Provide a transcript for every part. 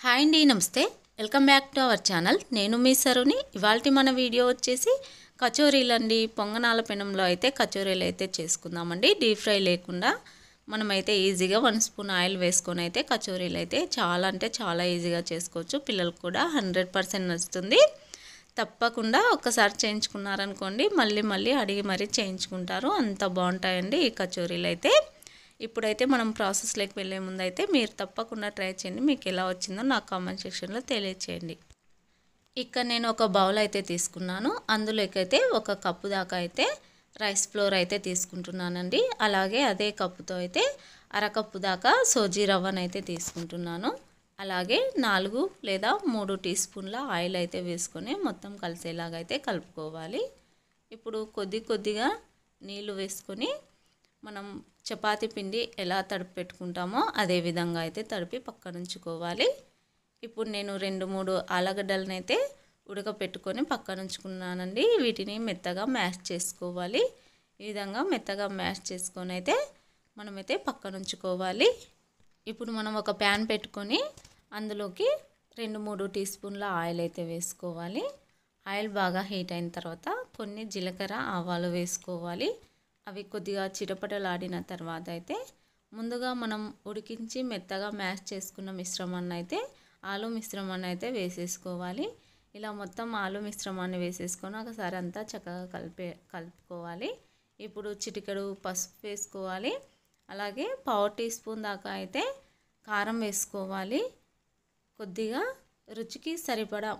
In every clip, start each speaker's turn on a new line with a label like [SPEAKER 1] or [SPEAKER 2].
[SPEAKER 1] Hi అండి, నమస్తే. Welcome back to our channel. నేను మీ సరుని. ఇవాల్టి మన వీడియో వచ్చేసి కచోరీలు అండి. పొంగనాల పెనంలో అయితే కచోరీలు అయితే చేసుకుందామండి. డీప్ ఫ్రై లేకుండా మనమైతే ఈజీగా 1 స్పూన్ ఆయిల్ వేసుకొని అయితే కచోరీలు అయితే చాలా అంటే చాలా ఈజీగా చేసుకోవచ్చు. పిల్లలకు కూడా 100% నచ్చుతుంది. తప్పకుండా ఒక్కసారి చేయించుకున్నారనుకోండి మళ్ళీ మళ్ళీ అడిగి మరీ చేయించుకుంటారు. అంత బాగుంటాయండి ఈ కచోరీలు అయితే. ఇప్పుడైతే మనం ప్రాసెస్లోకి వెళ్ళే ముందు అయితే మీరు తప్పకుండా ట్రై చేయండి. మీకు ఎలా వచ్చిందో నాకు కామెంట్ సెక్షన్లో తెలియచేయండి. ఇక్కడ నేను ఒక బౌల్ అయితే తీసుకున్నాను. అందులోకి అయితే 1 కప్పు దాకా అయితే రైస్ ఫ్లోర్ అయితే తీసుకుంటున్నానండి. అలాగే అదే కప్పుతో అయితే అరకప్పు దాకా సోజీ రవ్వను అయితే తీసుకుంటున్నాను. అలాగే 4 లేదా 3 టీ స్పూన్ల ఆయిల్ అయితే వేసుకొని మొత్తం కలిసేలాగా అయితే కలుపుకోవాలి. ఇప్పుడు కొద్దిగా నీళ్లు వేసుకొని మనం చపాతీ పిండి ఎలా తడిపి పెట్టుకుంటామో అదే విధంగా అయితే తడిపి పక్కన ఉంచుకోవాలి. ఇప్పుడు నేను 2-3 ఆలుగడ్డలను అయితే ఉడకపెట్టుకొని పక్కన ఉంచుకున్నానండి. వీటిని మెత్తగా మ్యాష్ చేసుకోవాలి. ఈ విధంగా మెత్తగా మ్యాష్ చేసుకొని అయితే మనమైతే పక్కన ఉంచుకోవాలి. ఇప్పుడు మనం ఒక ప్యాన్ పెట్టుకొని అందులోకి 2-3 టీ స్పూన్ల ఆయిల్ అయితే వేసుకోవాలి. ఆయిల్ బాగా హీట్ అయిన తర్వాత కొన్ని జీలకర్ర ఆవాలు వేసుకోవాలి. అవి కొద్దిగా చిటపటలాడిన తర్వాత అయితే ముందుగా మనం ఉడికించి మెత్తగా మ్యాష్ చేసుకున్న మిశ్రమాన్ని అయితే ఆలు మిశ్రమాన్ని అయితే వేసేసుకోవాలి. ఇలా మొత్తం ఆలు మిశ్రమాన్ని వేసేసుకొని ఒకసారి అంతా చక్కగా కలుపుకోవాలి. ఇప్పుడు చిటికెడు పసుపు వేసుకోవాలి. అలాగే 1/2 టీ స్పూన్ దాకా అయితే కారం వేసుకోవాలి. కొద్దిగా రుచికి సరిపడా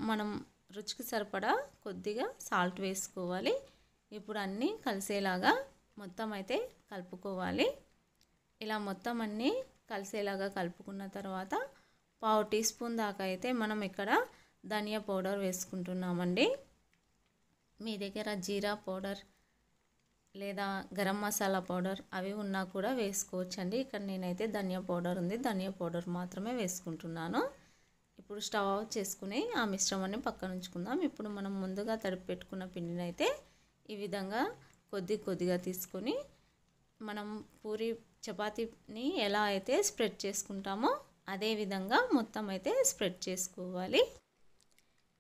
[SPEAKER 1] కొద్దిగా సాల్ట్ వేసుకోవాలి. ఇప్పుడు అన్నీ కలిసేలాగా మొత్తం అయితే కలుపుకోవాలి. ఇలా మొత్తం అన్నీ కలిసేలాగా కలుపుకున్న తర్వాత 1/2 టీ స్పూన్ దాకా అయితే మనం ఇక్కడ ధనియా పౌడర్ వేసుకుంటున్నామండి. మీ దగ్గర జీరా పౌడర్ లేదా గరం మసాలా పౌడర్ అవి ఉన్నా కూడా వేసుకోవచ్చండి. ఇక్కడ నేనైతే ధనియా పౌడర్ ఉంది, ధనియా పౌడర్ మాత్రమే వేసుకుంటున్నాను. ఇప్పుడు స్టవ్ ఆఫ్ చేసుకుని ఆ మిశ్రమాన్ని పక్కన ఉంచుకుందాం. ఇప్పుడు మనం ముందుగా తడిపి పెట్టుకున్న పిండిని అయితే ఈ విధంగా కొద్దిగా తీసుకొని మనం పూరి చపాతీని ఎలా అయితే స్ప్రెడ్ చేసుకుంటామో అదే విధంగా మొత్తం అయితే స్ప్రెడ్ చేసుకోవాలి.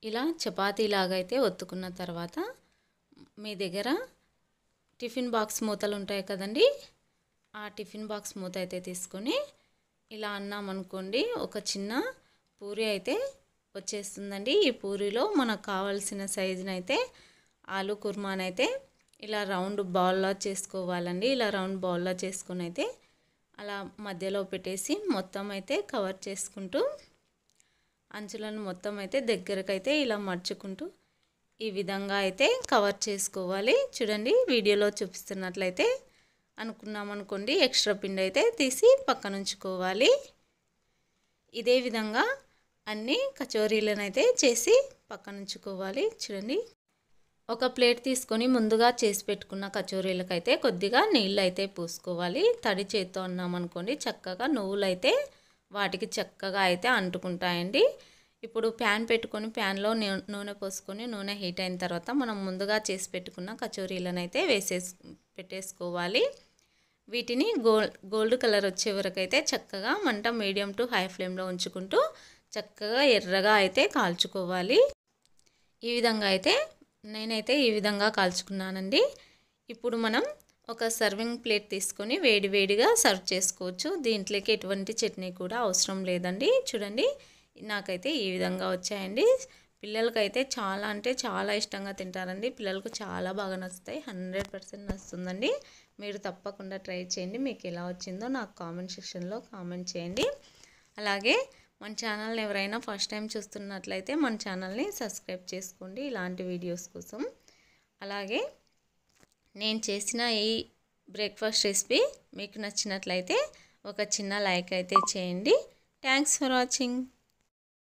[SPEAKER 1] ఇలా చపాతీలాగా అయితే ఒత్తుకున్న తర్వాత మీ దగ్గర టిఫిన్ బాక్స్ మూతలు ఉంటాయి కదండి, ఆ టిఫిన్ బాక్స్ మూత అయితే తీసుకొని ఇలా అన్నామనుకోండి ఒక చిన్న పూరి అయితే వచ్చేస్తుందండి. ఈ పూరిలో మనకు కావాల్సిన సైజుని అయితే ఆలు కుర్మాని అయితే ఇలా రౌండ్ బౌల్లో చేసుకోవాలండి. ఇలా రౌండ్ బౌల్లో చేసుకొని అయితే అలా మధ్యలో పెట్టేసి మొత్తం అయితే కవర్ చేసుకుంటూ అంచులను మొత్తం అయితే దగ్గరకైతే ఇలా మర్చుకుంటూ ఈ విధంగా అయితే కవర్ చేసుకోవాలి. చూడండి వీడియోలో చూపిస్తున్నట్లయితే అనుకున్నామనుకోండి ఎక్స్ట్రా పిండి అయితే తీసి పక్కన ఉంచుకోవాలి. ఇదే విధంగా అన్ని కచోరీలను అయితే చేసి పక్కన ఉంచుకోవాలి. చూడండి ఒక ప్లేట్ తీసుకొని ముందుగా చేసి పెట్టుకున్న కచోరీలకైతే కొద్దిగా నీళ్ళు అయితే పూసుకోవాలి. తడి చేత్తో అన్నామనుకోండి చక్కగా నువ్వులు అయితే వాటికి చక్కగా అయితే అంటుకుంటాయండి. ఇప్పుడు ప్యాన్ పెట్టుకొని ప్యాన్లో నూనె పోసుకొని నూనె హీట్ అయిన తర్వాత మనం ముందుగా చేసి పెట్టుకున్న కచోరీలను అయితే పెట్టేసుకోవాలి. వీటిని గోల్డ్ కలర్ వచ్చే వరకు అయితే చక్కగా మంట మీడియం టు హై ఫ్లేమ్లో ఉంచుకుంటూ చక్కగా ఎర్రగా అయితే కాల్చుకోవాలి. ఈ విధంగా అయితే నేనైతే ఈ విధంగా కాల్చుకున్నానండి. ఇప్పుడు మనం ఒక సర్వింగ్ ప్లేట్ తీసుకొని వేడిగా సర్వ్ చేసుకోవచ్చు. దీంట్లోకి ఎటువంటి చట్నీ కూడా అవసరం లేదండి. చూడండి నాకైతే ఈ విధంగా వచ్చాయండి. పిల్లలకైతే చాలా అంటే చాలా ఇష్టంగా తింటారండి. పిల్లలకు చాలా బాగా నచ్చుతాయి. 100% నచ్చుతుందండి. మీరు తప్పకుండా ట్రై చేయండి. మీకు ఎలా వచ్చిందో నాకు కామెంట్ సెక్షన్లో కామెంట్ చేయండి. అలాగే మన ఛానల్ని ఎవరైనా ఫస్ట్ టైం చూస్తున్నట్లయితే మన ఛానల్ని సబ్స్క్రైబ్ చేసుకోండి ఇలాంటి వీడియోస్ కోసం. అలాగే నేను చేసిన ఈ బ్రేక్ఫాస్ట్ రెసిపీ మీకు నచ్చినట్లయితే ఒక చిన్న లైక్ అయితే చేయండి. Thanks for watching.